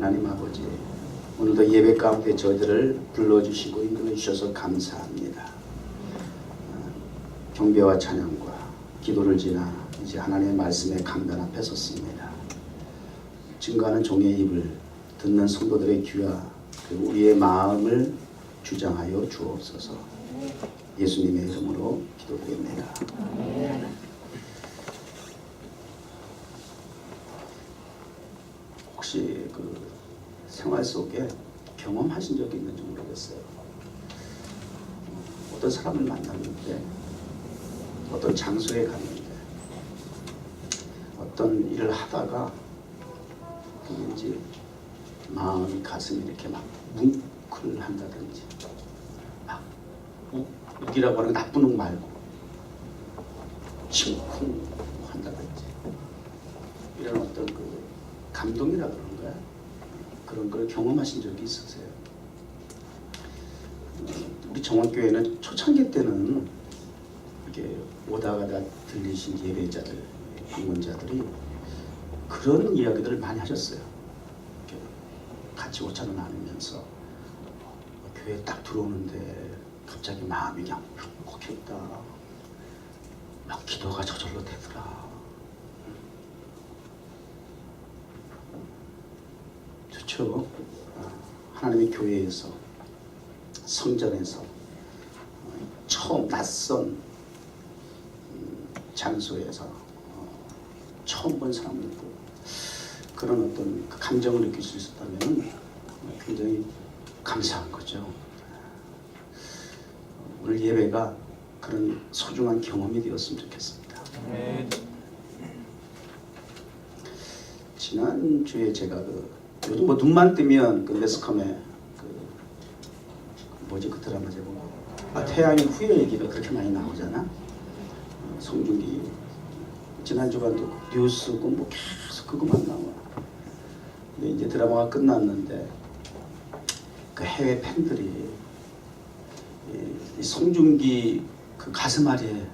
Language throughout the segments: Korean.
하나님 아버지, 오늘도 예배 가운데 저희들을 불러주시고 인도해 주셔서 감사합니다. 경배와 찬양과 기도를 지나 이제 하나님의 말씀의 강단 앞에 섰습니다. 증거하는 종의 입을 듣는 성도들의 귀와 우리의 마음을 주장하여 주옵소서. 예수님의 이름으로 기도드립니다. 혹시 생활 속에 경험하신 적이 있는지 모르겠어요. 어떤 사람을 만났는데, 어떤 장소에 갔는데, 어떤 일을 하다가 왠지 마음이, 가슴이 이렇게 막 뭉클한다든지, 막 욱이라고 하는 나쁜 욱 말고 심쿵한다든지, 이런 어떤 감동이라 그런가? 그런 걸 경험하신 적이 있으세요? 우리 정원교회는 초창기 때는 이렇게 오다 가다 들리신 예배자들, 방문자들이 그런 이야기들을 많이 하셨어요. 이렇게 같이 오찬을 나누면서 교회에 딱 들어오는데 갑자기 마음이 그냥 욱했다. 막 기도가 저절로 되더라. 좋죠. 하나님의 교회에서, 성전에서, 처음 낯선 장소에서 처음 본 사람들, 그런 어떤 감정을 느낄 수 있었다면 굉장히 감사한 거죠. 오늘 예배가 그런 소중한 경험이 되었으면 좋겠습니다. 지난주에 제가 요즘 눈만 뜨면 매스컴에 뭐지 그 드라마 제목 태양의 후예 얘기가 그렇게 많이 나오잖아. 송중기 지난주간도 뉴스고 뭐 계속 그거만 나와. 근데 이제 드라마가 끝났는데 그 해외 팬들이 이 송중기 그 가슴앓이에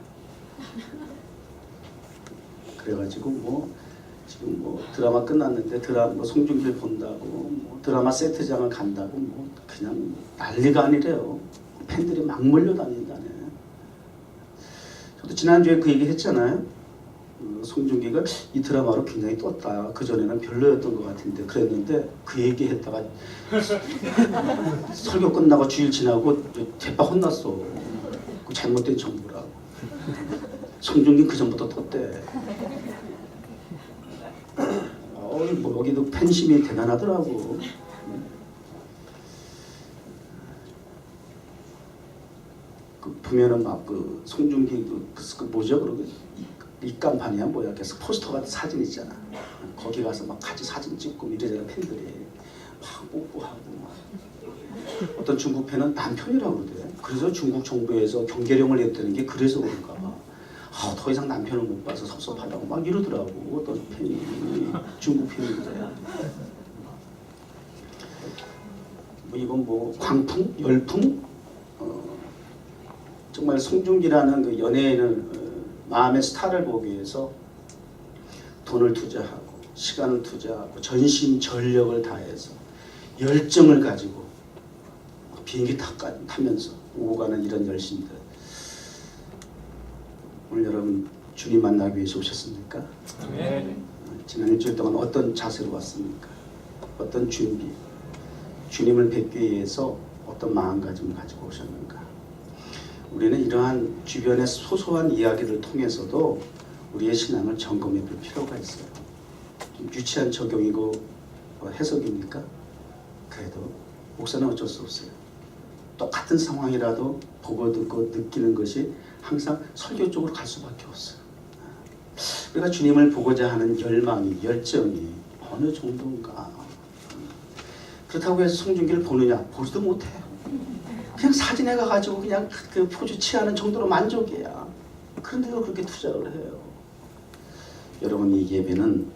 그래가지고 지금 드라마 끝났는데 송중기를 본다고 드라마 세트장을 간다고 그냥 난리가 아니래요. 팬들이 막 몰려다닌다네. 저도 지난주에 그 얘기 했잖아요. 송중기가 이 드라마로 굉장히 떴다. 그전에는 별로였던 것 같은데 그랬는데 그 얘기 했다가 설교 끝나고 주일 지나고 대박 혼났어. 그 잘못된 정보라고. 송중기 그 전부터 떴대. 여기도 팬심이 대단하더라고. 보면은 막 송중기 뭐죠? 그러고 입간판이야 뭐야? 그래서 포스터 같은 사진 있잖아. 거기 가서 막 같이 사진 찍고 이러잖아. 팬들이 막 뽀뽀하고 막. 어떤 중국 팬은 남편이라고 그러대. 그래서 중국 정부에서 경계령을 냈다는 게 그래서 그런가 봐. 더 이상 남편을 못 봐서 섭섭하다고 막 이러더라고. 어떤 팬이, 중국 팬인데. 이건 광풍? 열풍? 정말 송중기라는 그 연예인을 마음의 스타를 보기 위해서 돈을 투자하고 시간을 투자하고 전심 전력을 다해서 열정을 가지고 비행기 타면서 오고 가는 이런 열심들. 오늘 여러분 주님 만나기 위해서 오셨습니까? 네. 지난 일주일 동안 어떤 자세로 왔습니까? 어떤 준비, 주님을 뵙기 위해서 어떤 마음가짐을 가지고 오셨는가? 우리는 이러한 주변의 소소한 이야기를 통해서도 우리의 신앙을 점검해 볼 필요가 있어요. 좀 유치한 적용이고 해석입니까? 그래도 목사는 어쩔 수 없어요. 똑같은 상황이라도 보고 듣고 느끼는 것이 항상 설교 쪽으로 갈 수밖에 없어요. 우리가 주님을 보고자 하는 열망이, 열정이 어느 정도인가. 그렇다고 해서 송중기를 보느냐? 보지도 못해. 그냥 사진에 가가지고 그냥 그 포즈 취하는 정도로 만족이야. 그런데도 그렇게 투자를 해요. 여러분, 이 예배는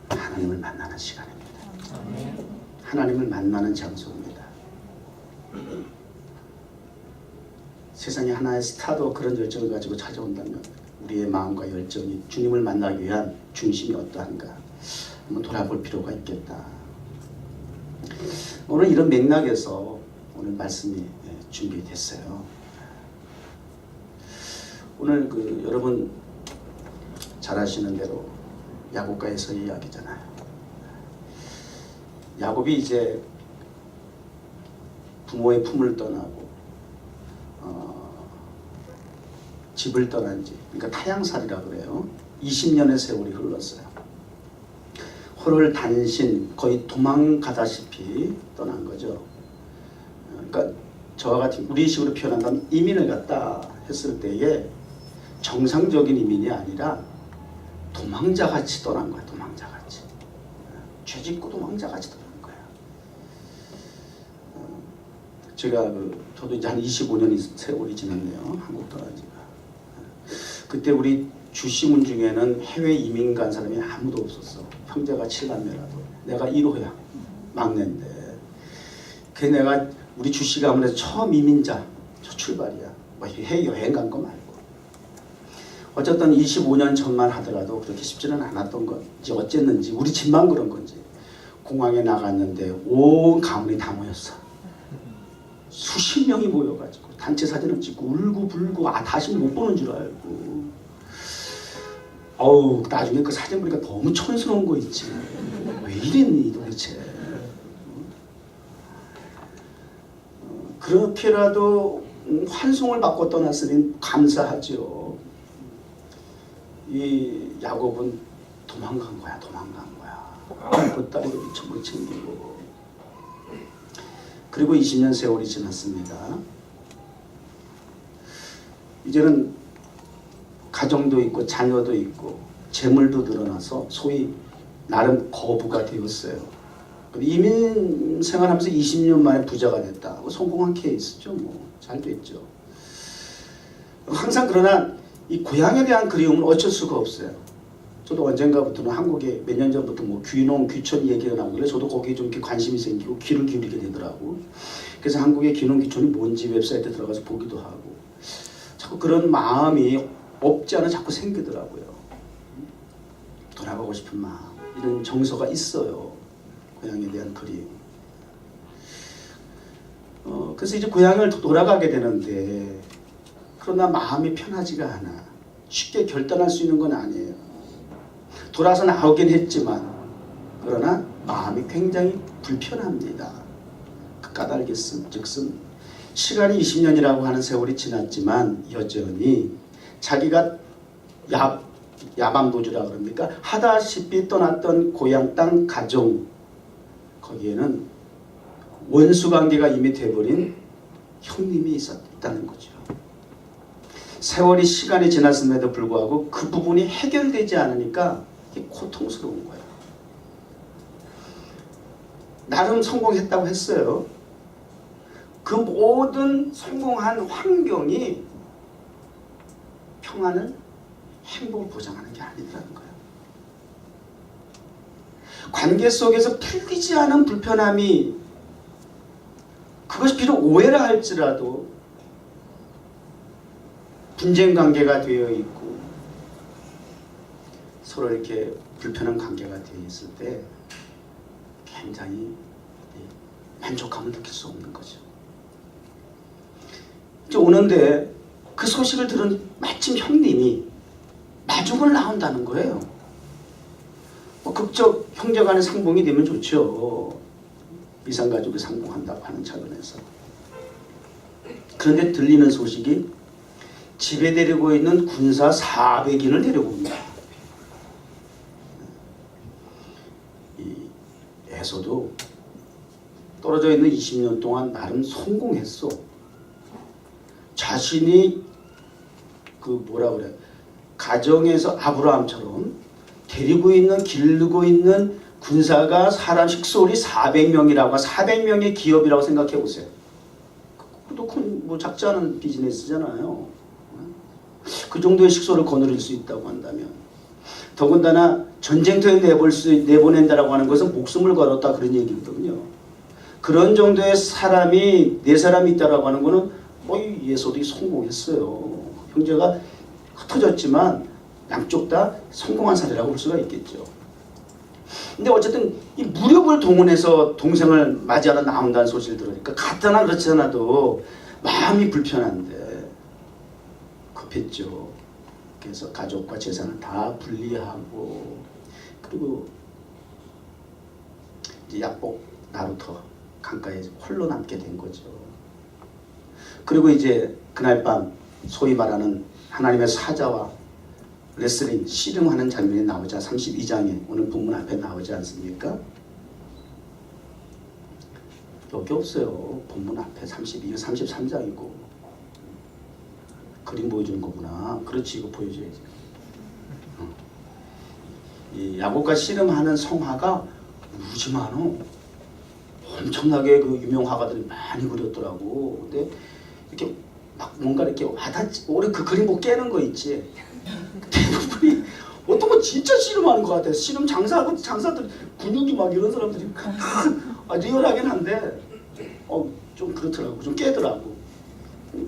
하나님을 만나는 시간입니다. 하나님을 만나는 장소입니다. 세상에 하나의 스타도 그런 열정을 가지고 찾아온다면 우리의 마음과 열정이 주님을 만나기 위한 중심이 어떠한가 한번 돌아볼 필요가 있겠다. 오늘 이런 맥락에서 오늘 말씀이 준비됐어요. 오늘 여러분 잘 아시는 대로 야곱과에서 이야기잖아요. 야곱이 이제 부모의 품을 떠나고 집을 떠난 지, 그러니까 타향살이라 그래요. 20년의 세월이 흘렀어요. 홀을 단신, 거의 도망가다시피 떠난 거죠. 그러니까 저와 같은 우리 식으로 표현한다면 이민을 갔다 했을 때에 정상적인 이민이 아니라 도망자같이 떠난 거야. 도망자같이. 죄짓고 도망자같이 떠난 거야. 제가 저도 이제 한 25년이 세월이 지났네요. 한국 떠난 지가. 그때 우리 주시문 중에는 해외 이민 간 사람이 아무도 없었어. 형제가 7남매라도. 내가 1호야. 막내인데. 그 내가 우리 주시 가문에서 처음 이민자. 첫 출발이야. 뭐 해외 여행 간 거 말고. 어쨌든 25년 전만 하더라도 그렇게 쉽지는 않았던 건지 어쨌는지 우리 집만 그런 건지 공항에 나갔는데 온 가문이 다 모였어. 수십 명이 모여가지고 단체 사진을 찍고 울고불고 다시 못 보는 줄 알고 나중에 그 사진 보니까 너무 촌스러운 거 있지. 왜 이랬니 도대체. 그렇게라도 환송을 받고 떠났으니 감사하죠. 이 야곱은 도망간 거야. 그 딸도 미처 못 챙기고. 그리고 20년 세월이 지났습니다. 이제는 가정도 있고 자녀도 있고 재물도 늘어나서 소위 나름 거부가 되었어요. 이민 생활하면서 20년 만에 부자가 됐다. 성공한 케이스죠. 잘 됐죠. 항상 그러나 이 고향에 대한 그리움은 어쩔 수가 없어요. 저도 언젠가부터는 한국에 몇 년 전부터 귀농, 귀촌 얘기가 나오길래 저도 거기에 좀 관심이 생기고 귀를 기울이게 되더라고. 그래서 한국의 귀농, 귀촌이 뭔지 웹사이트에 들어가서 보기도 하고 자꾸 그런 마음이 없지 않아 자꾸 생기더라고요. 돌아가고 싶은 마음, 이런 정서가 있어요. 고향에 대한 그리움. 그래서 이제 고향을 돌아가게 되는데 그러나 마음이 편하지가 않아. 쉽게 결단할 수 있는 건 아니에요. 돌아서 나오긴 했지만 그러나 마음이 굉장히 불편합니다. 그 까닭이었음 즉슨 시간이 20년이라고 하는 세월이 지났지만 여전히 자기가 야밤도주라 그럽니까? 하다시피 떠났던 고향 땅 가정, 거기에는 원수관계가 이미 돼버린 형님이 있었다는 거죠. 세월이 시간이 지났음에도 불구하고 그 부분이 해결되지 않으니까 고통스러운 거예요. 나름 성공했다고 했어요. 그 모든 성공한 환경이 평안을, 행복을 보장하는 게 아니라는 거예요. 관계 속에서 풀리지 않은 불편함이, 그것이 비록 오해라 할지라도 분쟁 관계가 되어 있고 서로 이렇게 불편한 관계가 되어 있을 때 굉장히 만족감을 느낄 수 없는 거죠. 이제 오는데 그 소식을 들은 마침 형님이 마중을 나온다는 거예요. 극적 형제간의 상봉이 되면 좋죠. 이산가족이 상봉한다고 하는 차원에서. 그런데 들리는 소식이 집에 데리고 있는 군사 400인을 데리고 옵니다. 이 에서도 떨어져 있는 20년 동안 나름 성공했어. 자신이 가정에서 아브라함처럼 데리고 있는, 기르고 있는 군사가 사람 식솔이 400명이라고 400명의 기업이라고 생각해 보세요. 그것도 큰 작지 않은 비즈니스잖아요. 그 정도의 식솔을 거느릴 수 있다고 한다면, 더군다나 전쟁터에 내보낸다라고 하는 것은 목숨을 걸었다 그런 얘기거든요. 그런 정도의 사람이, 네 사람이 있다라고 하는 것은 예소도 성공했어요. 형제가 흩어졌지만 양쪽 다 성공한 사례라고 볼 수가 있겠죠. 근데 어쨌든 이 무력을 동원해서 동생을 맞이하러 나온다는 소식을 들으니까 같거나 그렇지 않아도 마음이 불편한데 급했죠. 그래서 가족과 재산을 다 분리하고 그리고 이제 약복 나루터 강가에 홀로 남게 된 거죠. 그리고 이제 그날 밤 소위 말하는 하나님의 사자와 레슬링 씨름하는 장면이 나오자 32장에 오늘 본문 앞에 나오지 않습니까? 여기 없어요. 본문 앞에 32장 33장이고 그림 보여주는 거구나. 그렇지, 이거 보여줘야지. 이 야곱과 씨름하는 성화가 무지 많어. 엄청나게 그 유명 화가들이 많이 그렸더라고. 근데 이렇게 막 뭔가 이렇게 와닿지. 우리 그 그림 보고 깨는 거 있지. 대부분이 어떤 거 진짜 씨름하는 것 같아. 씨름 장사들 근육이 막 이런 사람들이 리얼하긴 한데 좀 그렇더라고. 좀 깨더라고.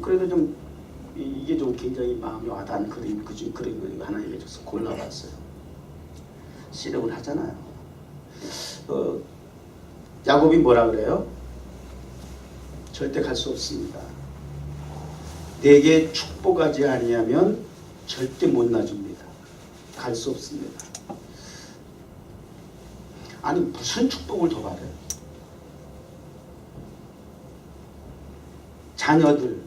그래도 좀 이게 좀 굉장히 마음이 와닿는 그림, 그림 하나 얘기해줘서 골라봤어요. 씨름을 하잖아요. 야곱이 뭐라 그래요? 절대 갈 수 없습니다. 내게 축복하지 아니하면 절대 못 놔줍니다. 갈 수 없습니다. 아니 무슨 축복을 더 바래요? 자녀들,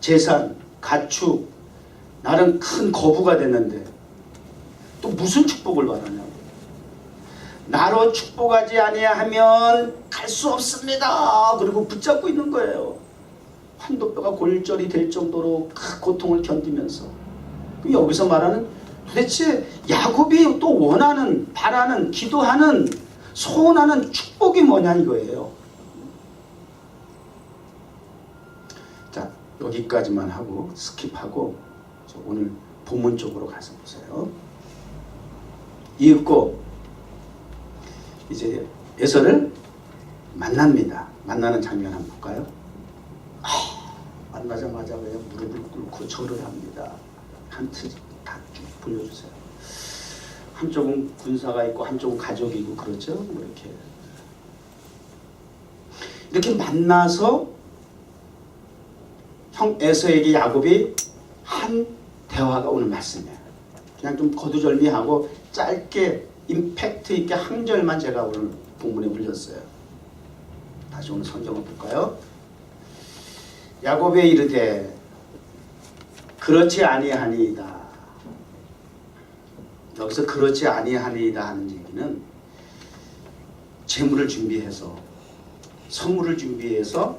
재산, 가축, 나는 큰 거부가 됐는데 또 무슨 축복을 바라냐고. 나로 축복하지 아니하면 갈 수 없습니다. 그리고 붙잡고 있는 거예요. 환도뼈가 골절이 될 정도로 큰 고통을 견디면서. 여기서 말하는 도대체 야곱이 또 원하는, 바라는, 기도하는, 소원하는 축복이 뭐냐 이거예요. 자, 여기까지만 하고 스킵하고 오늘 본문 쪽으로 가서 보세요. 이윽고 이제 에서를 만납니다. 만나는 장면 한번 볼까요? 만나자마자 그냥 무릎을 꿇고 절을 합니다. 한트 다 쭉 보여주세요. 한쪽은 군사가 있고 한쪽은 가족이고 그렇죠. 뭐 이렇게 만나서 형 에서에게 야곱이 한 대화가 오늘 말씀이에요. 그냥 좀 거두절미하고 짧게 임팩트 있게 한 절만 제가 오늘 본문에 올렸어요. 다시 오늘 성경을 볼까요? 야곱에 이르되 그렇지 아니하니이다. 여기서 그렇지 아니하니이다 하는 얘기는 재물을 준비해서 선물을 준비해서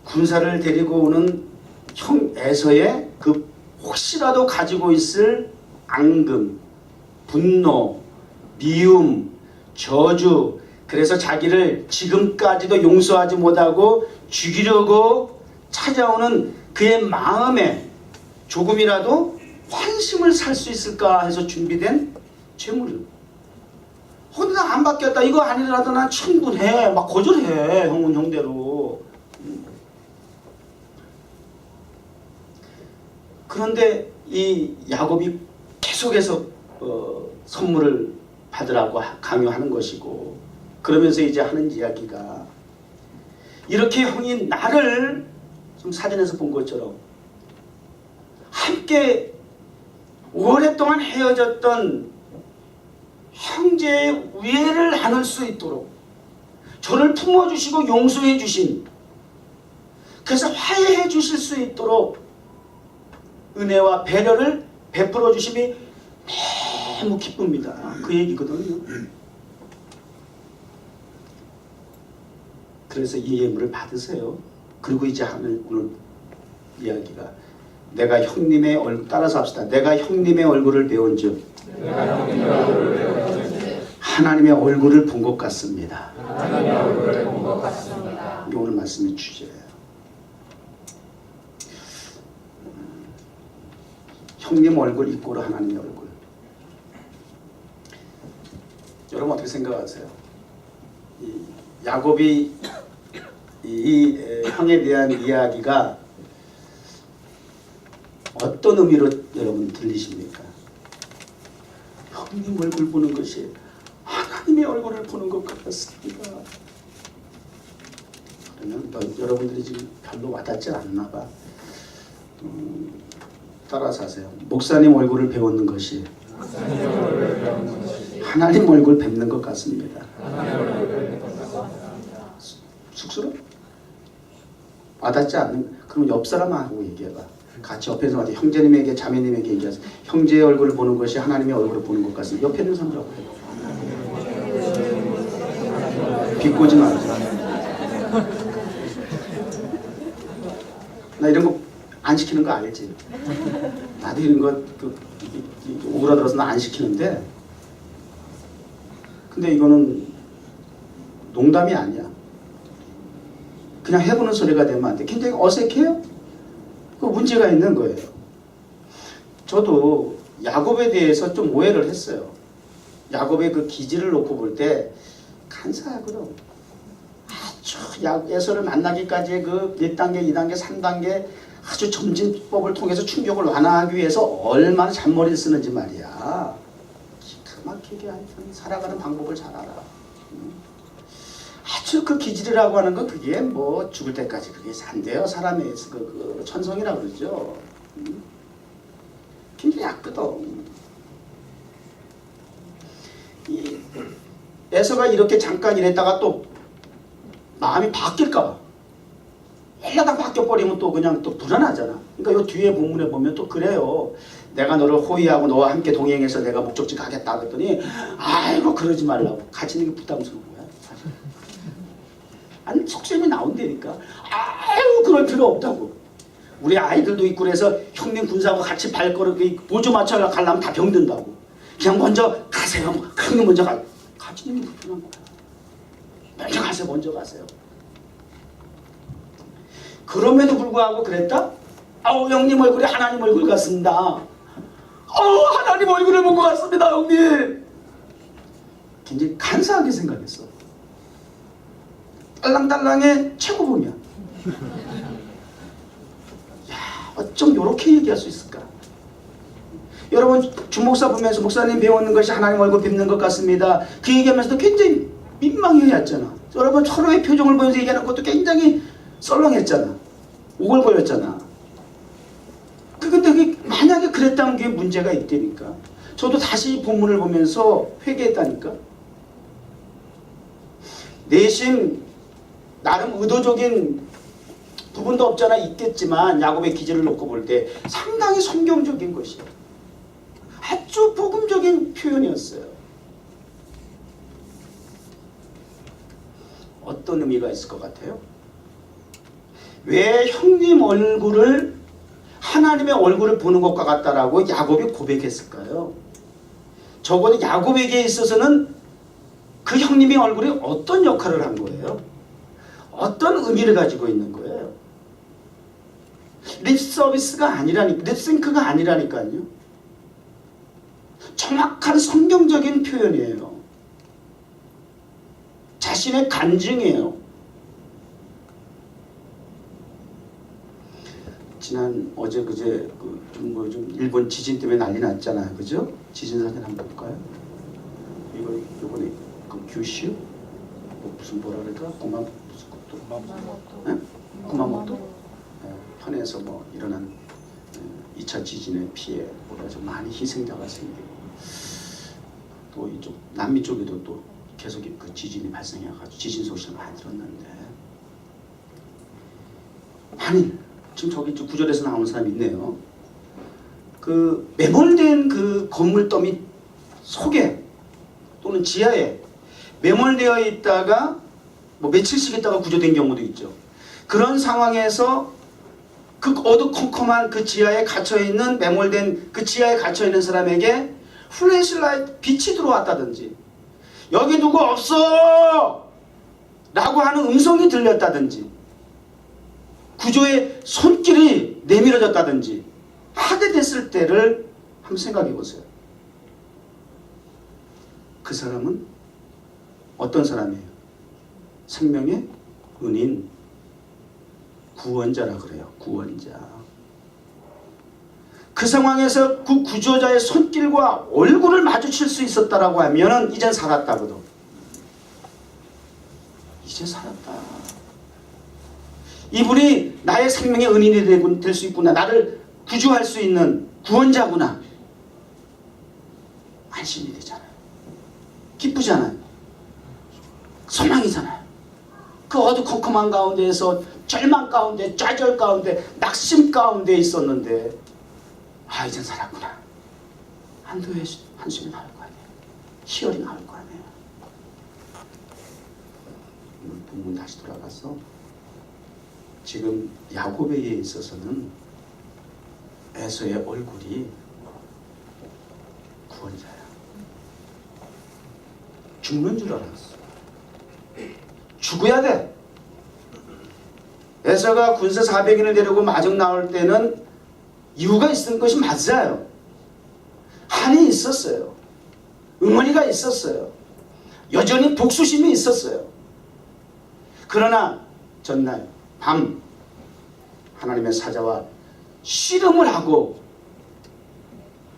군사를 데리고 오는 형 에서의 그 혹시라도 가지고 있을 앙금, 분노, 미움, 저주, 그래서 자기를 지금까지도 용서하지 못하고 죽이려고 찾아오는 그의 마음에 조금이라도 환심을 살 수 있을까 해서 준비된 재물이에요. 근데 나 안 받겠다. 이거 아니라도 난 충분해. 막 거절해. 형은 형대로. 그런데 이 야곱이 계속해서 선물을 받으라고 강요하는 것이고, 그러면서 이제 하는 이야기가 이렇게 형이 나를 좀 사진에서 본 것처럼 함께 오랫동안 헤어졌던 형제의 위해를 안을 수 있도록 저를 품어주시고 용서해 주신, 그래서 화해해 주실 수 있도록 은혜와 배려를 베풀어 주심이 너무 기쁩니다. 그 얘기거든요. 그래서 이 예물을 받으세요. 그리고 이제 하는 오늘 이야기가 내가 형님의 얼굴, 따라서 합시다. 내가 형님의 얼굴을 배운즉 하나님의 얼굴을 본 것 같습니다. 하나님의 얼굴을 본 것 같습니다. 이게 오늘 말씀의 주제예요. 형님 얼굴 이꼬르 하나님의 얼굴. 여러분 어떻게 생각하세요? 이 야곱이 이 형에 대한 이야기가 어떤 의미로 여러분 들리십니까? 형님 얼굴 보는 것이 하나님의 얼굴을 보는 것 같았습니다. 그러면 여러분들이 지금 별로 와닿지 않나 봐. 따라서 하세요. 목사님 얼굴을 배우는 것이 하나님 얼굴 뵙는 것 같습니다. 쑥스러워? 와닿지 않는? 그럼 옆 사람하고 얘기해봐. 같이 옆에서 같이 형제님에게 자매님에게 얘기하세요. 형제의 얼굴을 보는 것이 하나님의 얼굴을 보는 것 같습니다. 옆에 있는 사람하고 해봐. 비꼬지 말자. 나 이런 거 안 시키는 거 알지? 나도 이런 거 오그라들어서 나 안 시키는데, 근데 이거는 농담이 아니야. 그냥 해보는 소리가 되면 안 돼. 굉장히 어색해요? 그 문제가 있는 거예요. 저도 야곱에 대해서 좀 오해를 했어요. 야곱의 그 기질을 놓고 볼 때 간사하거든. 아주 에서를 만나기까지의 그 1단계, 2단계, 3단계 아주 점진법을 통해서 충격을 완화하기 위해서 얼마나 잔머리를 쓰는지 말이야. 기가 막히게 하여튼 살아가는 방법을 잘 알아. 아주 그 기질이라고 하는 건 그게 뭐 죽을 때까지 그게 산대요. 사람의 그 천성이라고 그러죠. 굉장히 약거든. 이 에서가 이렇게 잠깐 이랬다가 또 마음이 바뀔까봐 일라당 바뀌어버리면 또 그냥 또 불안하잖아. 그러니까 이 뒤에 본문에 보면 또 그래요. 내가 너를 호위하고 너와 함께 동행해서 내가 목적지 가겠다 그랬더니 아이고 그러지 말라고. 같이 있는 게 부담스러운 거야. 사실. 아니 속셈이 나온다니까. 아이고 그럴 필요 없다고. 우리 아이들도 있고 그래서 형님 군사하고 같이 발걸음 보조 맞춰 가려면 다 병든다고. 그냥 먼저 가세요. 형님 먼저 가. 같이 있는 게 불편한 거야. 먼저 가세요. 먼저 가세요. 그럼에도 불구하고 그랬다? 아우 형님 얼굴이 하나님 얼굴 같습니다. 아우 하나님 얼굴을 본 것 같습니다 형님. 굉장히 간사하게 생각했어. 딸랑딸랑의 최고봉이야. 야, 어쩜 이렇게 얘기할 수 있을까? 여러분 주목사 보면서 목사님 배우는 것이 하나님 얼굴 뵙는 것 같습니다. 그 얘기하면서도 굉장히 민망해했잖아. 여러분 서로의 표정을 보면서 얘기하는 것도 굉장히 썰렁했잖아. 오글거렸잖아. 근데 만약에 그랬다면 그게 문제가 있다니까. 저도 다시 본문을 보면서 회개했다니까. 내심 나름 의도적인 부분도 없잖아. 있겠지만 야곱의 기질을 놓고 볼 때 상당히 성경적인 것이야. 아주 복음적인 표현이었어요. 어떤 의미가 있을 것 같아요? 왜 형님 얼굴을 하나님의 얼굴을 보는 것과 같다라고 야곱이 고백했을까요? 적어도 야곱에게 있어서는 그 형님의 얼굴이 어떤 역할을 한 거예요? 어떤 의미를 가지고 있는 거예요? 립서비스가 아니라니까, 립싱크가 아니라니까요. 정확한 성경적인 표현이에요. 자신의 간증이에요. 지난 어제 그제 좀 일본 지진 때문에 난리 났잖아요, 그죠? 지진 사진 한번 볼까요? 이번에 그 규슈 무슨 뭐라 그럴까? 구마모토 현에서 뭐 일어난 2차 지진의 피해 그래서 많이 희생자가 생기고 또 이쪽 남미 쪽에도 또 계속 그 지진이 발생해가지고 지진 소식을 많이 들었는데 만일 지금 저기 구절에서 나오는 사람이 있네요. 그 매몰된 그 건물 더미 속에 또는 지하에 매몰되어 있다가 뭐 며칠씩 있다가 구조된 경우도 있죠. 그런 상황에서 그 어두컴컴한 그 지하에 갇혀있는 매몰된 그 지하에 갇혀있는 사람에게 플래시라이트 빛이 들어왔다든지 여기 누구 없어! 라고 하는 음성이 들렸다든지 구조의 손길이 내밀어졌다든지 하게 됐을 때를 한번 생각해 보세요. 그 사람은 어떤 사람이에요? 생명의 은인, 구원자라 그래요. 구원자. 그 상황에서 그 구조자의 손길과 얼굴을 마주칠 수 있었다라고 하면 이젠 살았다거든. 이제 살았다. 이분이 나의 생명의 은인이 될 수 있구나. 나를 구주할 수 있는 구원자구나. 안심이 되잖아요. 기쁘잖아요. 소망이잖아요. 그 어두컴컴한 가운데에서 절망 가운데, 좌절 가운데, 낙심 가운데 있었는데 아, 이젠 살았구나. 한숨이 나올 거 아니에요. 희열이 나올 거 아니에요. 오늘 본문 다시 돌아가서 지금 야곱에 있어서는 에서의 얼굴이 구원자야. 죽는 줄 알았어. 죽어야 돼. 에서가 군사 400인을 데리고 마중 나올 때는 이유가 있었던 것이 맞아요. 한이 있었어요. 응어리가 있었어요. 여전히 복수심이 있었어요. 그러나 전날 밤 하나님의 사자와 씨름을 하고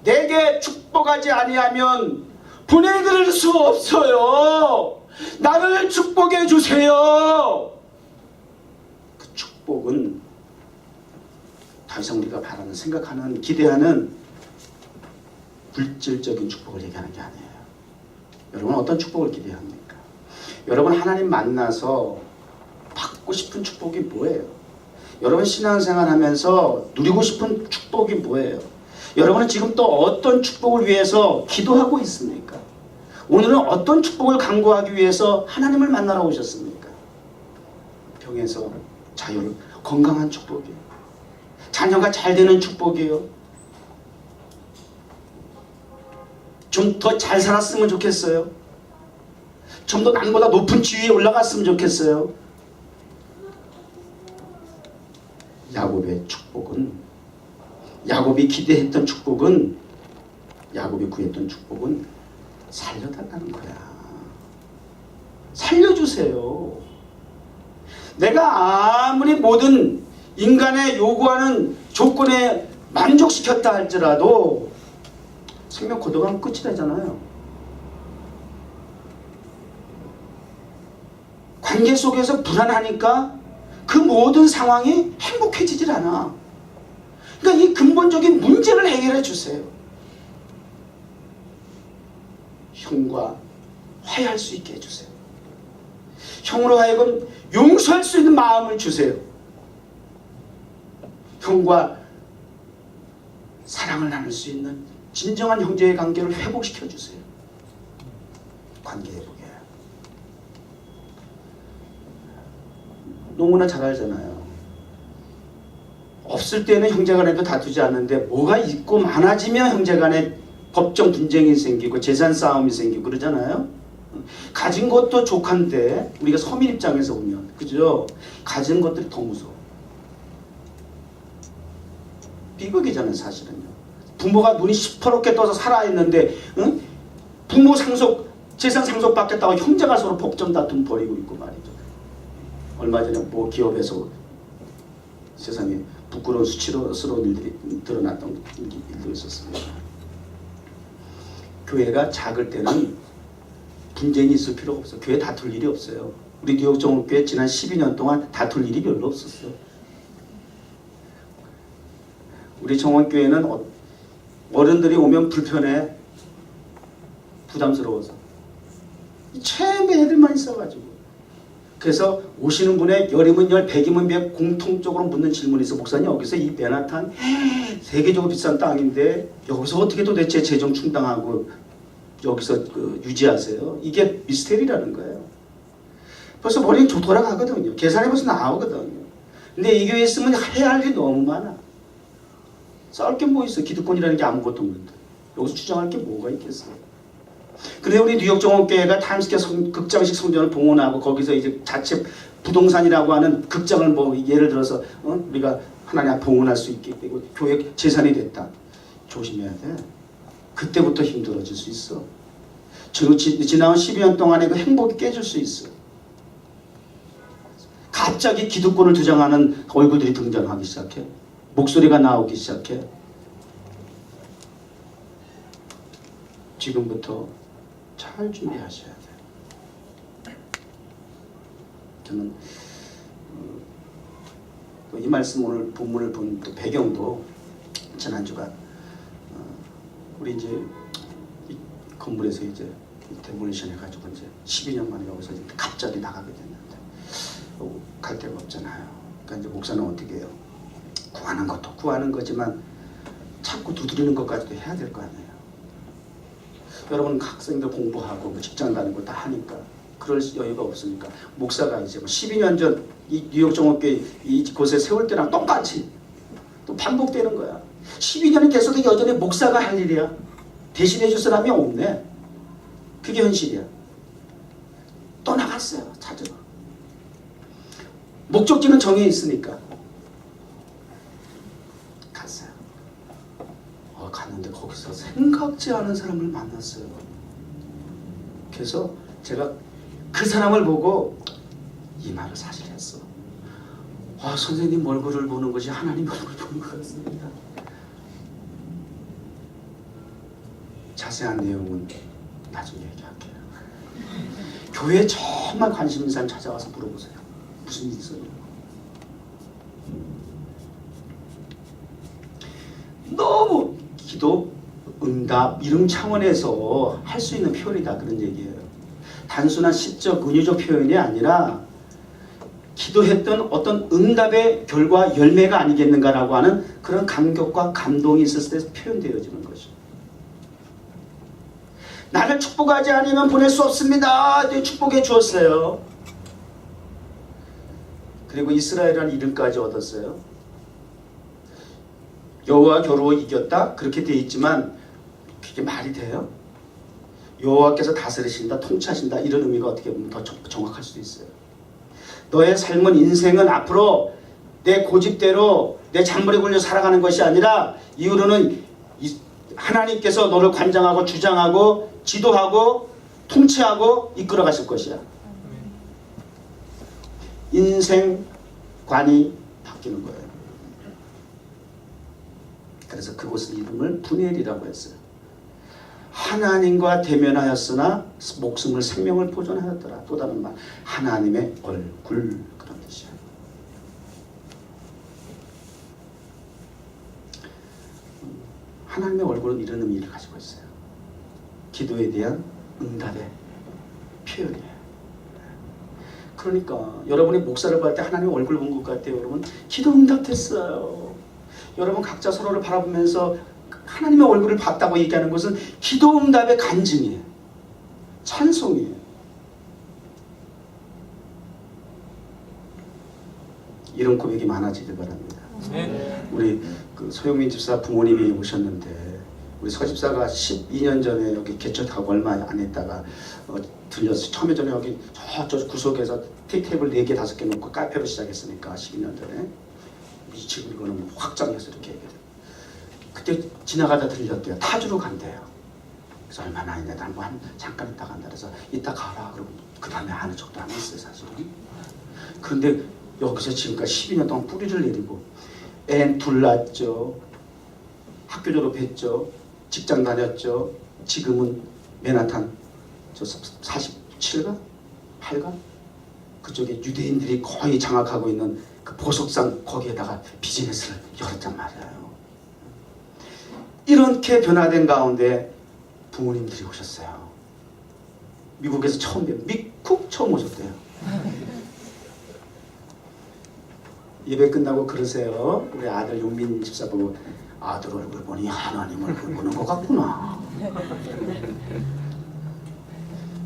내게 축복하지 아니하면 보내드릴 수 없어요. 나를 축복해 주세요. 그 축복은 더 이상 우리가 바라는, 생각하는, 기대하는 물질적인 축복을 얘기하는 게 아니에요. 여러분 어떤 축복을 기대합니까? 여러분 하나님 만나서 받고 싶은 축복이 뭐예요? 여러분 신앙생활 하면서 누리고 싶은 축복이 뭐예요? 여러분은 지금 또 어떤 축복을 위해서 기도하고 있습니까? 오늘은 어떤 축복을 강구하기 위해서 하나님을 만나러 오셨습니까? 병에서 자유를, 건강한 축복이에요. 자녀가 잘 되는 축복이에요. 좀 더 잘 살았으면 좋겠어요. 좀 더 남보다 높은 지위에 올라갔으면 좋겠어요. 야곱의 축복은, 야곱이 기대했던 축복은, 야곱이 구했던 축복은 살려달라는 거야. 살려주세요. 내가 아무리 모든 인간의 요구하는 조건에 만족시켰다 할지라도 생명 고도가면 끝이 되잖아요. 관계 속에서 불안하니까 그 모든 상황이 행복해지질 않아. 그러니까 이 근본적인 문제를 해결해 주세요. 형과 화해할 수 있게 해주세요. 형으로 하여금 용서할 수 있는 마음을 주세요. 형과 사랑을 나눌 수 있는 진정한 형제의 관계를 회복시켜 주세요. 관계 회복에. 너무나 잘 알잖아요. 없을 때는 형제간에도 다투지 않는데 뭐가 있고 많아지면 형제간에 법정 분쟁이 생기고 재산 싸움이 생기고 그러잖아요. 가진 것도 족한데 우리가 서민 입장에서 보면, 그죠? 가진 것들이 더 무서워. 비극이잖아요, 사실은요. 부모가 눈이 시퍼렇게 떠서 살아있는데, 응? 부모 상속, 재산 상속 받겠다고 형제가 서로 법정 다툼 벌이고 있고 말이죠. 얼마 전에 뭐 기업에서 세상에 부끄러운 수치스러운 일들이 드러났던 일도 있었습니다. 교회가 작을 때는 분쟁이 있을 필요가 없어요. 교회 다툴 일이 없어요. 우리 뉴욕 정원교회 지난 12년 동안 다툴 일이 별로 없었어요. 우리 정원교회는 어른들이 오면 불편해, 부담스러워서 최애 애들만 있어가지고, 그래서 오시는 분의 열이면 열, 백이면 백 공통적으로 묻는 질문이 있어. 목사님, 여기서 이 베나탄 세계적으로 비싼 땅인데 여기서 어떻게 도대체 재정 충당하고 여기서 유지하세요? 이게 미스테리라는 거예요. 벌써 머리는 돌아가거든요. 계산해봐서 나오거든요. 근데 이 교회에 있으면 해야 할 일이 너무 많아. 싸울 게 뭐 있어? 기득권이라는 게 아무것도 없는데 여기서 주장할 게 뭐가 있겠어요? 그래, 우리 뉴욕 정원교회가 타임스퀘어 극장식 성전을 봉헌하고 거기서 이제 자체 부동산이라고 하는 극장을 뭐 예를 들어서 우리가 하나님 앞에 봉헌할 수 있게 되고 교회 재산이 됐다. 조심해야 돼. 그때부터 힘들어질 수 있어. 지나온 12년 동안에 그 행복이 깨질 수 있어. 갑자기 기득권을 주장하는 얼굴들이 등장하기 시작해. 목소리가 나오기 시작해. 지금부터 잘 준비하셔야 돼요. 저는 이 말씀 오늘 본문을 본 또 배경도 지난주가 우리 이제 이 건물에서 이제 데몰리션 해가지고 이제 12년 만에 여기서 이제 갑자기 나가게 됐는데 갈 데가 없잖아요. 그러니까 이제 목사는 어떻게 해요? 구하는 것도 구하는 거지만 자꾸 두드리는 것까지도 해야 될 거 아니에요. 여러분 학생들 공부하고 뭐 직장 다니고 다 하니까 그럴 여유가 없으니까 목사가 이제 뭐 12년 전 이 뉴욕 정옥교회 이곳에 세울 때랑 똑같이 또 반복되는 거야. 12년이 됐어도 여전히 목사가 할 일이야. 대신해 줄 사람이 없네. 그게 현실이야. 또 나갔어요. 찾으러. 목적지는 정해 있으니까 갔어요. 갔는데 거기서 생각지 않은 사람을 만났어요. 그래서 제가 그 사람을 보고 이 말을 사실 했어. 선생님 얼굴을 보는 것이 하나님 얼굴을 보는 것 같습니다. 자세한 내용은 나중에 얘기할게요. 교회에 정말 관심 있는 사람 찾아와서 물어보세요. 무슨 일이 있어요? 너무 기도, 응답 이런 차원에서 할 수 있는 표현이다 그런 얘기예요. 단순한 시적, 은유적 표현이 아니라 기도했던 어떤 응답의 결과 열매가 아니겠는가라고 하는 그런 감격과 감동이 있었을 때 표현되어지는 것이죠. 나를 축복하지 않으면 보낼 수 없습니다. 축복해 주었어요. 그리고 이스라엘이라는 이름까지 얻었어요. 여호와 겨루어 이겼다 그렇게 되어 있지만 그게 말이 돼요? 여호와께서 다스리신다, 통치하신다 이런 의미가 어떻게 보면 더 정확할 수도 있어요. 너의 삶은 인생은 앞으로 내 고집대로 내 잔머리 굴려 살아가는 것이 아니라 이후로는 하나님께서 너를 관장하고 주장하고 지도하고 통치하고 이끌어 가실 것이야. 인생관이 바뀌는 거예요. 그래서 그곳의 이름을 분엘이라고 했어요. 하나님과 대면하였으나 목숨을 생명을 보존하였더라. 또 다른 말 하나님의 얼굴 그런 뜻이야. 하나님의 얼굴은 이런 의미를 가지고 있어요. 기도에 대한 응답의 표현이에요. 그러니까 여러분이 목사를 볼 때 하나님의 얼굴 본 것 같아요. 여러분 기도 응답됐어요. 여러분 각자 서로를 바라보면서 하나님의 얼굴을 봤다고 얘기하는 것은 기도 응답의 간증이에요. 찬송이에요. 이런 고백이 많아지길 바랍니다. 우리 그 소영민 집사 부모님이 오셨는데 우리 서 집사가 12년 전에 여기 개척하고 얼마 안 했다가 들려서 처음에 전에 여기 저 구석에서 테이블 4개 5개 놓고 카페로 시작했으니까 12년 전에 지금 이거는 확장해서 이렇게 얘기해요. 그때 지나가다 들렸대요. 타주로 간대요. 그래서 얼마나 있냐. 난 뭐 잠깐 있다 간다. 그래서 이따 가라. 그러고 그 다음에 하는 적도 안 했어요 사실은. 그런데 여기서 지금까지 12년 동안 뿌리를 내리고 애 둘 낳았죠. 학교 졸업했죠. 직장 다녔죠. 지금은 맨하탄 저 47가? 8가? 그쪽에 유대인들이 거의 장악하고 있는 그 보석상 거기에다가 비즈니스를 열었단 말이에요. 이렇게 변화된 가운데 부모님들이 오셨어요. 미국에서 처음 미국 처음 오셨대요. 예배 끝나고 그러세요. 우리 아들 용민 집사 보고 아들 얼굴 보니 하나님 얼굴 보는 것 같구나.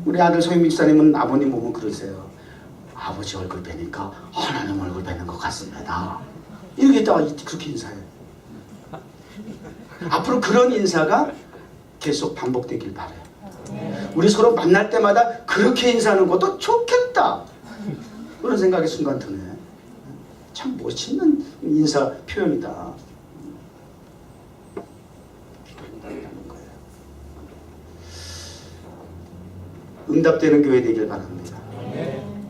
우리 아들 소영민 집사님은 아버님 보면 그러세요. 아버지 얼굴 뵈니까 하나님 얼굴 뵈는 것 같습니다. 이렇게 있다가 그렇게 인사해요. 앞으로 그런 인사가 계속 반복되길 바라요. 우리 서로 만날 때마다 그렇게 인사하는 것도 좋겠다. 그런 생각이 순간 드네. 참 멋있는 인사 표현이다. 기도한다는 거예요. 응답되는 교회 되길 바랍니다.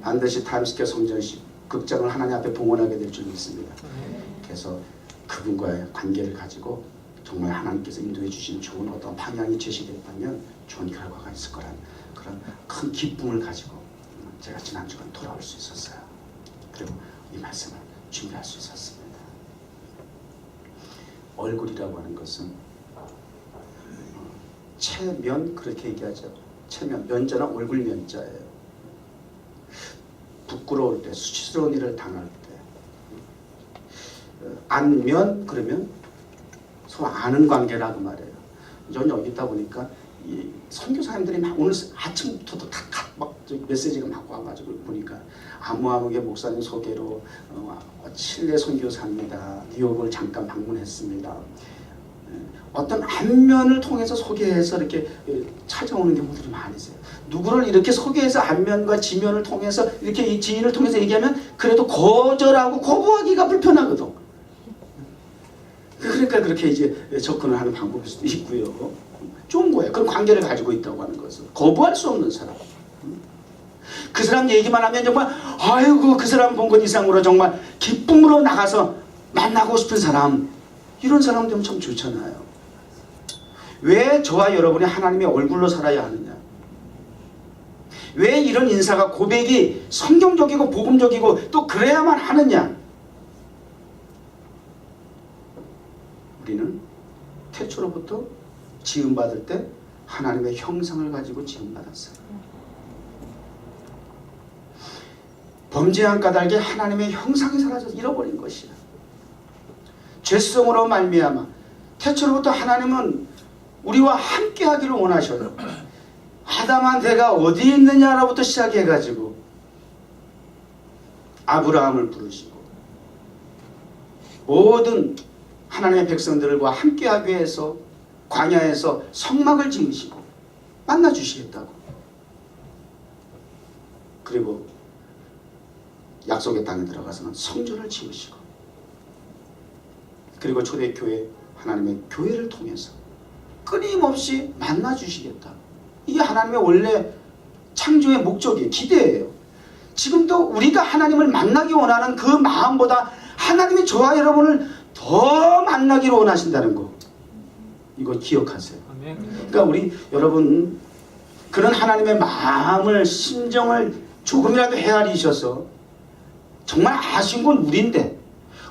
반드시 타임스퀘어 성전식 극장을 하나님 앞에 봉헌하게 될 줄 믿습니다. 그래서 그분과의 관계를 가지고 정말 하나님께서 인도해 주신 좋은 어떤 방향이 제시됐다면 좋은 결과가 있을 거란 그런 큰 기쁨을 가지고 제가 지난주간 돌아올 수 있었어요. 그리고 이 말씀을 준비할 수 있었습니다. 얼굴이라고 하는 것은 체면, 그렇게 얘기하죠. 체면, 면자는 얼굴 면자예요. 부끄러울 때, 수치스러운 일을 당할 때, 안면, 그러면 서로 아는 관계라고 말해요. 저는 여기 있다 보니까 이 선교사님들이 막 오늘 아침부터도 막 메시지가 막 와가지고 보니까 아무아무개 목사님 소개로 칠레 선교사입니다. 뉴욕을 잠깐 방문했습니다. 어떤 안면을 통해서 소개해서 이렇게 찾아오는 경우들이 많이 있어요. 누구를 이렇게 소개해서 안면과 지면을 통해서 이렇게 이 지인을 통해서 얘기하면 그래도 거절하고 거부하기가 불편하거든. 그러니까 그렇게 이제 접근을 하는 방법일 수도 있고요. 좋은 거예요. 그런 관계를 가지고 있다고 하는 것은 거부할 수 없는 사람. 그 사람 얘기만 하면 정말 아이고 그 사람 본 것 이상으로 정말 기쁨으로 나가서 만나고 싶은 사람, 이런 사람 되면 참 좋잖아요. 왜 저와 여러분이 하나님의 얼굴로 살아야 하느냐? 왜 이런 인사가 고백이 성경적이고 복음적이고 또 그래야만 하느냐? 우리는 태초로부터 지음받을 때 하나님의 형상을 가지고 지음받았어요. 범죄한 까닭에 하나님의 형상이 사라져서 잃어버린 것이야. 죄성으로 말미암아 태초로부터 하나님은 우리와 함께 하기를 원하셔요. 아담한테가 어디 있느냐로부터 시작해가지고 아브라함을 부르시고 모든 하나님의 백성들과 함께 하기 위해서 광야에서 성막을 지으시고 만나 주시겠다고. 그리고 약속의 땅에 들어가서는 성전을 지으시고, 그리고 초대교회 하나님의 교회를 통해서 끊임없이 만나 주시겠다. 이게 하나님의 원래 창조의 목적이에요. 기대예요. 지금도 우리가 하나님을 만나기 원하는 그 마음보다 하나님이 저와 여러분을 더 만나기를 원하신다는 거, 이거 기억하세요. 그러니까 우리 여러분 그런 하나님의 마음을, 심정을 조금이라도 헤아리셔서, 정말 아쉬운 건 우리인데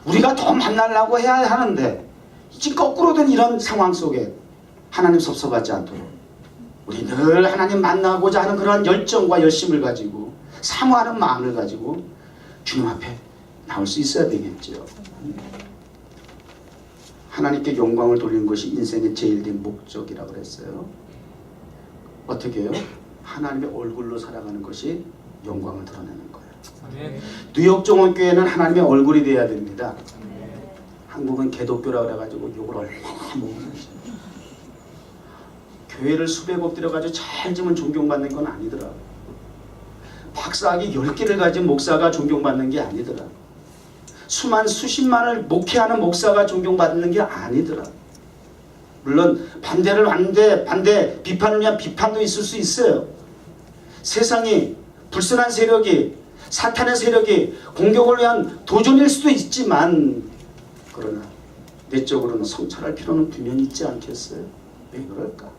우리가 더 만나려고 해야 하는데 지금 거꾸로 된 이런 상황 속에 하나님 섭섭하지 않도록 우리 늘 하나님 만나고자 하는 그런 열정과 열심을 가지고 사모하는 마음을 가지고 주님 앞에 나올 수 있어야 되겠죠. 하나님께 영광을 돌리는 것이 인생의 제일 된 목적이라고 그랬어요. 어떻게 해요? 하나님의 얼굴로 살아가는 것이 영광을 드러내는 거예요. 뉴욕 정원교회는 하나님의 얼굴이 돼야 됩니다. 한국은 개독교라고 그래가지고 욕을 얼마나 먹는지. 교회를 수백억 들여가지고 잘 지면 존경받는 건 아니더라. 박사학위 10개를 가진 목사가 존경받는 게 아니더라. 수십만을 목회하는 목사가 존경받는 게 아니더라. 물론 반대를 하는데 반대, 비판을 위한 비판도 있을 수 있어요. 세상이, 불순한 세력이, 사탄의 세력이 공격을 위한 도전일 수도 있지만, 그러나 내적으로는 성찰할 필요는 분명히 있지 않겠어요? 왜 그럴까?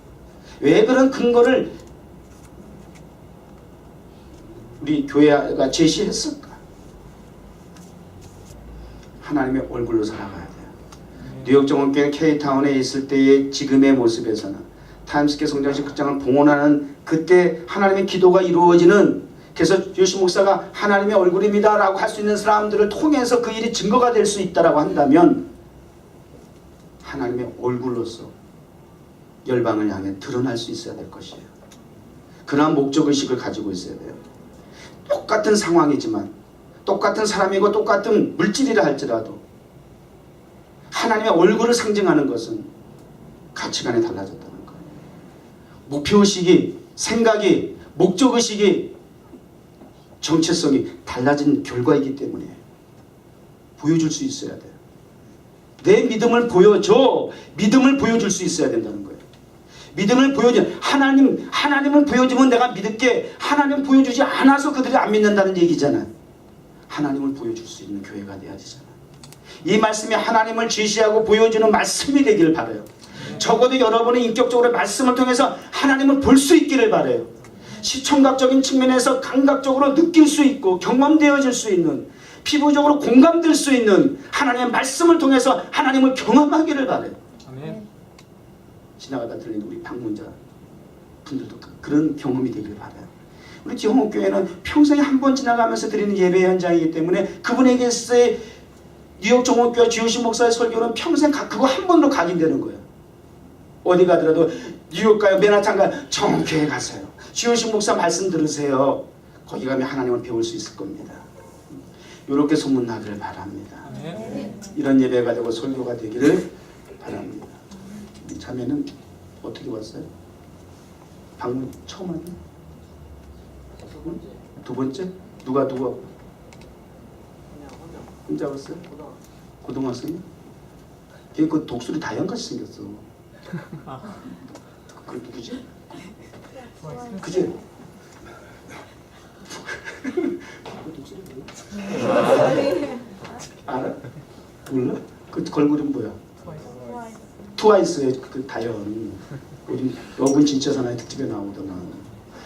왜 그런 근거를 우리 교회가 제시했을까? 하나님의 얼굴로 살아가야 돼요. 뉴욕 정원교회 K타운에 있을 때의 지금의 모습에서는 타임스퀘어 성장식 극장을 봉헌하는 그때 하나님의 기도가 이루어지는, 그래서 요시 목사가 하나님의 얼굴입니다 라고 할 수 있는 사람들을 통해서 그 일이 증거가 될 수 있다라고 한다면 하나님의 얼굴로서 열방을 향해 드러날 수 있어야 될 것이에요. 그러한 목적의식을 가지고 있어야 돼요. 똑같은 상황이지만, 똑같은 사람이고 똑같은 물질이라 할지라도 하나님의 얼굴을 상징하는 것은 가치관이 달라졌다는 거예요. 목표의식이, 생각이, 목적의식이, 정체성이 달라진 결과이기 때문에 보여줄 수 있어야 돼요. 내 믿음을 보여줘. 믿음을 보여줄 수 있어야 된다는 거예요. 믿음을 보여줘. 하나님을 보여주면 내가 믿을게. 하나님 보여주지 않아서 그들이 안 믿는다는 얘기잖아요. 하나님을 보여줄 수 있는 교회가 돼야 되잖아요. 이 말씀이 하나님을 지시하고 보여주는 말씀이 되기를 바라요. 적어도 여러분이 인격적으로 말씀을 통해서 하나님을 볼 수 있기를 바라요. 시청각적인 측면에서 감각적으로 느낄 수 있고 경험되어질 수 있는, 피부적으로 공감될 수 있는 하나님의 말씀을 통해서 하나님을 경험하기를 바라요. 아멘. 지나가다 들리는 우리 방문자 분들도 그런 경험이 되기를 바라요. 우리 지홍옥교회는 평생에 한 번 지나가면서 드리는 예배 현장이기 때문에 그분에게서의 뉴욕 정옥교회 주효신 목사의 설교는 평생 그거 한 번으로 각인되는 거예요. 어디 가더라도 뉴욕 가요, 맨하탄 가요, 정교회 가세요. 주효신 목사 말씀 들으세요. 거기 가면 하나님을 배울 수 있을 겁니다. 이렇게 소문나기를 바랍니다. 아멘. 이런 예배가 되고 설교가 되기를 바랍니다. 이 자매는 어떻게 왔어요? 방문 처음 왔나? 두 번째? 누가? 혼자 왔어요? 고등학생이? 걔 그 독수리 다현같이 생겼어. 그 누구지? 그지? 알아? 몰라? 그 걸그룹 뭐야? 트와이스의 그 다현. 우리 여군 진짜 사나이 특집에 나오더만.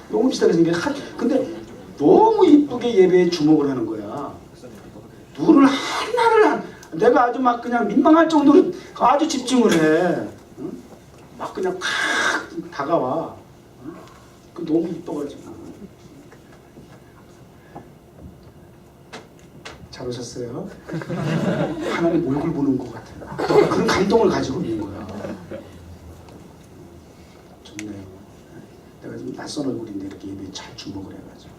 너무 비슷하게 생긴. 근데 너무 이쁘게 예배에 주목을 하는 거야. 눈을 하나를 내가 아주 막 그냥 민망할 정도로 아주 집중을 해. 응? 막 그냥 팍 다가와. 응? 그 너무 이뻐가지고. 잘 오셨어요. 하나님 얼굴 보는 것 같아요. 그런 감동을 가지고 있는 거야. 좋네요. 내가 좀 낯선 얼굴인데 이렇게 예배에 잘 주목을 해가지고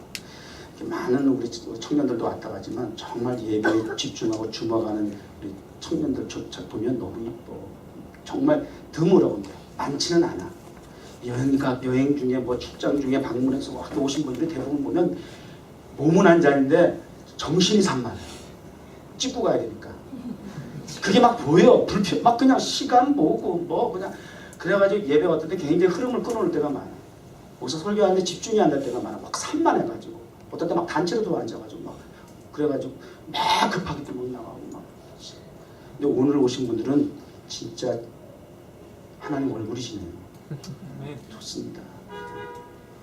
이렇게 많은 우리 청년들도 왔다 가지만 정말 예배에 집중하고 주목하는 우리 청년들조차 보면 너무 이뻐. 정말 드물어온데 많지는 않아. 여행 중에 뭐 출장 중에 방문해서 오신 분들이 대부분 보면 몸은 한 잔인데 정신이 산만해. 찍고 가야 되니까. 그게 막 보여. 막 그냥 시간 보고 뭐 그냥 그래가지고 예배 왔을 때 굉장히 흐름을 끊어올 때가 많아. 거기서 설교하는데 집중이 안 될 때가 많아. 막 산만해가지고 어떨 때 막 단체로도 앉아가지고 막 그래가지고 막 급하게 못 나가고 막. 근데 오늘 오신 분들은 진짜 하나님 얼굴이시네요. 좋습니다.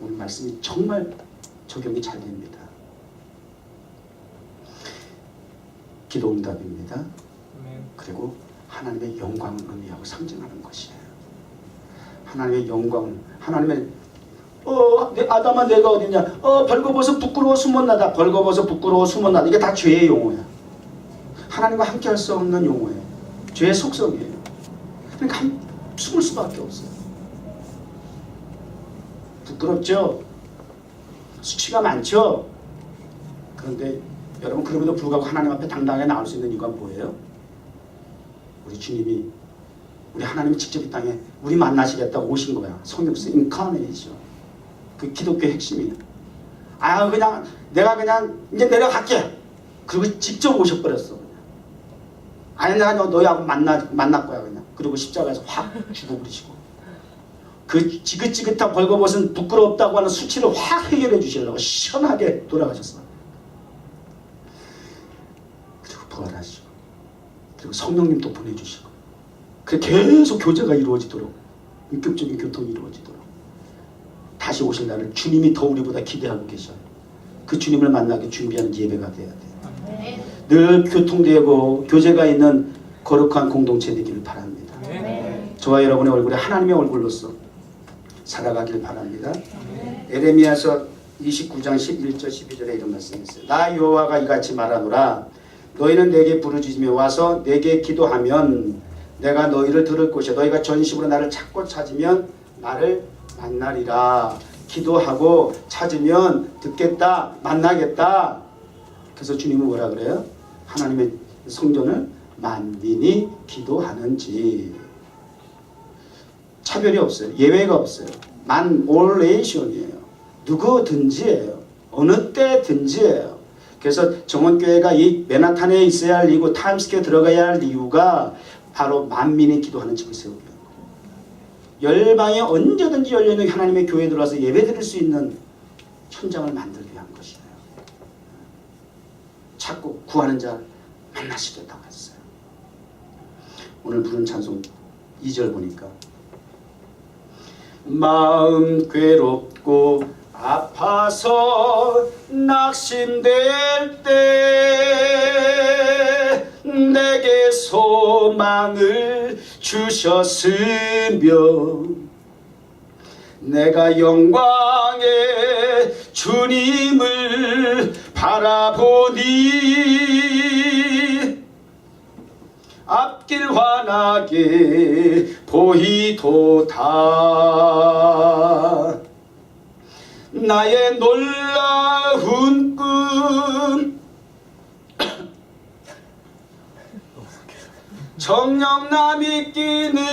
오늘 말씀이 정말 적용이 잘 됩니다. 기도 응답입니다. 그리고 하나님의 영광을 의미하고 상징하는 것이에요. 하나님의 영광을, 하나님의 아담아 내가 어디냐? 벌거벗어 부끄러워 숨었나다. 벌거벗어 부끄러워 숨었나다. 이게 다 죄의 용어야. 하나님과 함께할 수 없는 용어예요. 죄의 속성이에요. 그러니까 숨을 수밖에 없어요. 부끄럽죠? 수치가 많죠? 그런데 여러분 그럼에도 불구하고 하나님 앞에 당당하게 나올 수 있는 이유가 뭐예요? 우리 주님이 우리 하나님이 직접 이 땅에 우리 만나시겠다고 오신 거야. 성육수 인카네이션. 그 기독교의 핵심이에요. 그냥 내가 그냥 이제 내려갈게. 그리고 직접 오셔버렸어. 내가 너희하고 만날 거야 그냥. 그리고 십자가에서 확 죽어버리시고 그 지긋지긋한 벌거벗은 부끄럽다고 하는 수치를 확 해결해 주시려고 시원하게 돌아가셨어. 그리고 부활하시고 그리고 성령님도 보내주시고 계속 교제가 이루어지도록 인격적인 교통이 이루어지도록 다시 오실 날을 주님이 더 우리보다 기대하고 계셔요. 그 주님을 만나게 준비하는 예배가 돼야 돼요. 늘 교통되고 교제가 있는 거룩한 공동체 되기를 바랍니다. 저와 여러분의 얼굴이 하나님의 얼굴로서 살아가길 바랍니다. 에레미야서 29장 11절 12절에 이런 말씀이 있어요. 나 여호와가 이같이 말하노라. 너희는 내게 부르짖으며 와서 내게 기도하면 내가 너희를 들을 것이야. 너희가 전심으로 나를 찾고 찾으면 나를 만나리라. 기도하고 찾으면 듣겠다. 만나겠다. 그래서 주님은 뭐라 그래요? 하나님의 성전을 만민이 기도하는지. 차별이 없어요. 예외가 없어요. all nation이에요. 누구든지예요. 어느 때든지예요. 그래서 정원교회가 이 맨하탄에 있어야 할 이유고 타임스퀘어 들어가야 할 이유가 바로 만민이 기도하는 집을 세우기 위한 거예요. 열방에 언제든지 열려있는 하나님의 교회에 들어와서 예배드릴 수 있는 현장을 만들기 위한 것이에요. 찾고 구하는 자 만나시겠다고 했어요. 오늘 부른 찬송 2절 보니까 마음 괴롭고 아파서 낙심될 때 내게 소망을 주셨으며 내가 영광의 주님을 바라보니 앞길 환하게 보이도다. 나의 놀라운 꿈 정령남 있기는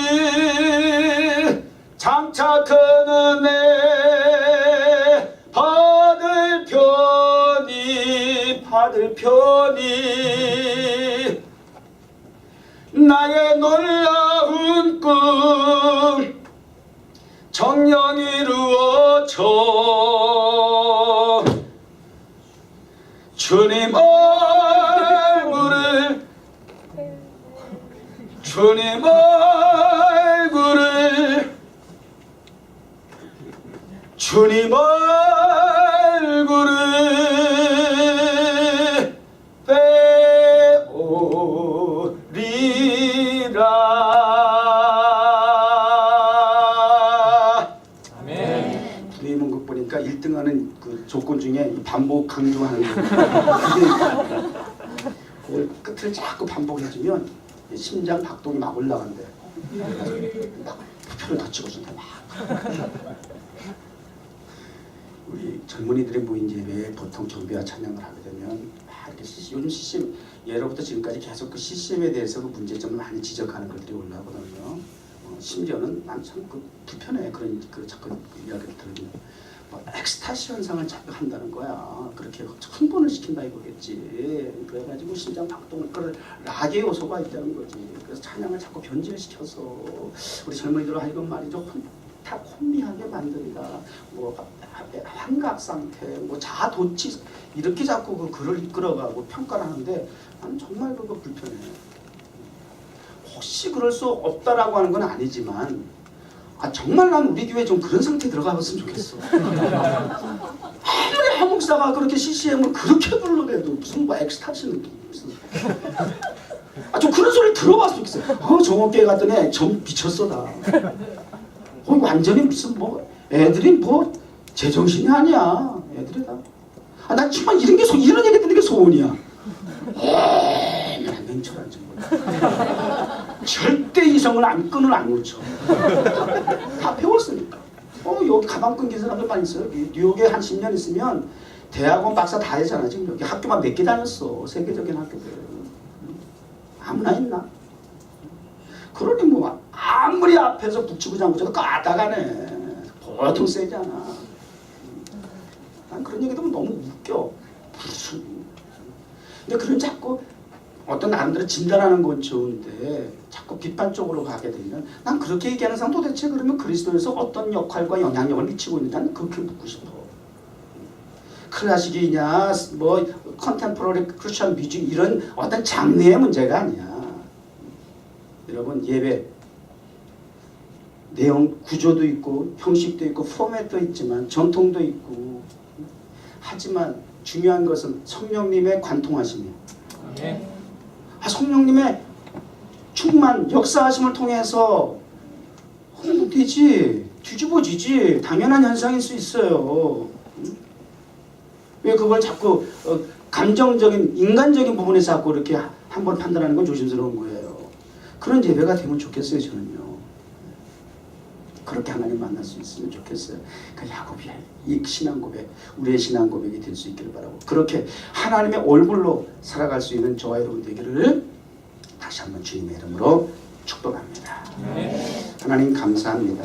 장착하는 애 받을 편이 나의 놀라운 꿈 정령 이루어져 주님 얼굴을 주님 얼굴을 빼오리라. 아멘. 불의문곡 보니까 1등하는 그 조건 중에 이 반복 강조하는 거. 그걸 끝을 자꾸 반복해주면 심장 박동이 막 올라간대. 막 표를 더 찍어준다 막. 우리 젊은이들이 모인 예배에 보통 경배와 찬양을 하게 되면 막 이렇게 요즘 CCM 예로부터 지금까지 계속 그 CCM에 대해서 그 문제점을 많이 지적하는 것들이 올라오거든요. 심지어는 난 참 그 불편해 그런 그 자꾸 이야기를 들으면 뭐 엑스타시 현상을 자꾸 한다는 거야. 그렇게 흥분을 시킨다 이거겠지. 그래가지고 심장 박동을 끌 락의 요소가 있다는 거지. 그래서 찬양을 자꾸 변질시켜서 우리 젊은이들 하여금 말이죠. 다 혼미하게 만든다. 뭐 환각 상태, 뭐 자아도취 이렇게 자꾸 그 글을 이끌어가고 평가를 하는데 나는 정말 그거 불편해. 혹시 그럴 수 없다라고 하는 건 아니지만 정말 난 우리 교회 좀 그런 상태에 들어가봤으면 좋겠어. 아무리 한 목사가 그렇게 CCM을 그렇게 불러대도 무슨 뭐 엑스타시 느낌 무슨 좀 그런 소리를 들어봤으면 좋겠어. 정옥교회 갔더니 좀 미쳤어 나. 완전히 무슨 뭐 애들이 뭐 제정신이 아니야. 애들이 다. 난 정말 이런 얘기 듣는 게 소원이야. 난 냉철한 정말. 절대 이성을 끈을 안 놓쳐. 다 배웠으니까. 여기 가방 끊긴 사람들 많이 있어요. 뉴욕에 한 10년 있으면 대학원 박사 다 했잖아. 지금 여기 학교만 몇 개 다녔어. 세계적인 학교들. 아무나 있나? 그러니 뭐 아무리 앞에서 북치고 장구쳐도 까다가네. 보통 세지 않아. 난 그런 얘기 들으면 너무 웃겨. 무슨. 근데 그런 자꾸 어떤 나름대로 진단하는 건 좋은데 자꾸 비판 쪽으로 가게 되면 난 그렇게 얘기하는 사람 도대체 그러면 그리스도에서 어떤 역할과 영향력을 미치고 있는지 난 그렇게 묻고 싶어. 클래식이냐 뭐 컨템포러리 크리스천 뮤직 이런 어떤 장르의 문제가 아니야. 여러분 예배 내용 구조도 있고 형식도 있고 포맷도 있지만 전통도 있고 하지만 중요한 것은 성령님의 관통하심이에요. 성령님의 충만 역사하심을 통해서 되지 뒤집어지지 당연한 현상일 수 있어요. 왜 그걸 자꾸 감정적인 인간적인 부분에서 자꾸 이렇게 한번 판단하는 건 조심스러운 거예요. 그런 예배가 되면 좋겠어요. 저는요. 그렇게 하나님 만날 수 있으면 좋겠어요. 그 야곱이 이 신앙 고백, 우리의 신앙 고백이 될 수 있기를 바라고 그렇게 하나님의 얼굴로 살아갈 수 있는 저와 여러분 되기를 다시 한번 주님의 이름으로 축복합니다. 하나님 감사합니다.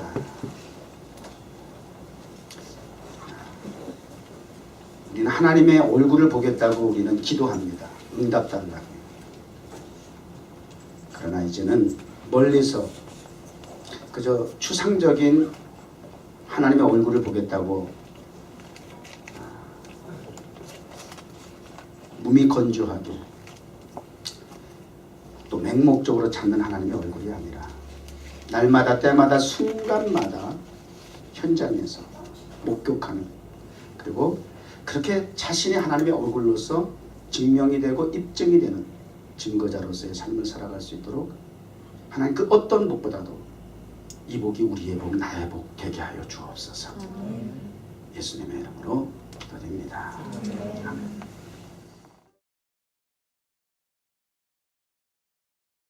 우리는 하나님의 얼굴을 보겠다고 우리는 기도합니다. 응답달라고. 그러나 이제는 멀리서 그저 추상적인 하나님의 얼굴을 보겠다고 무미건조하게 또 맹목적으로 찾는 하나님의 얼굴이 아니라 날마다 때마다 순간마다 현장에서 목격하는, 그리고 그렇게 자신이 하나님의 얼굴로서 증명이 되고 입증이 되는 증거자로서의 삶을 살아갈 수 있도록 하나님 그 어떤 복보다도 이 복이 우리의 복, 나의 복 되게 하여 주옵소서. 예수님의 이름으로 기도드립니다.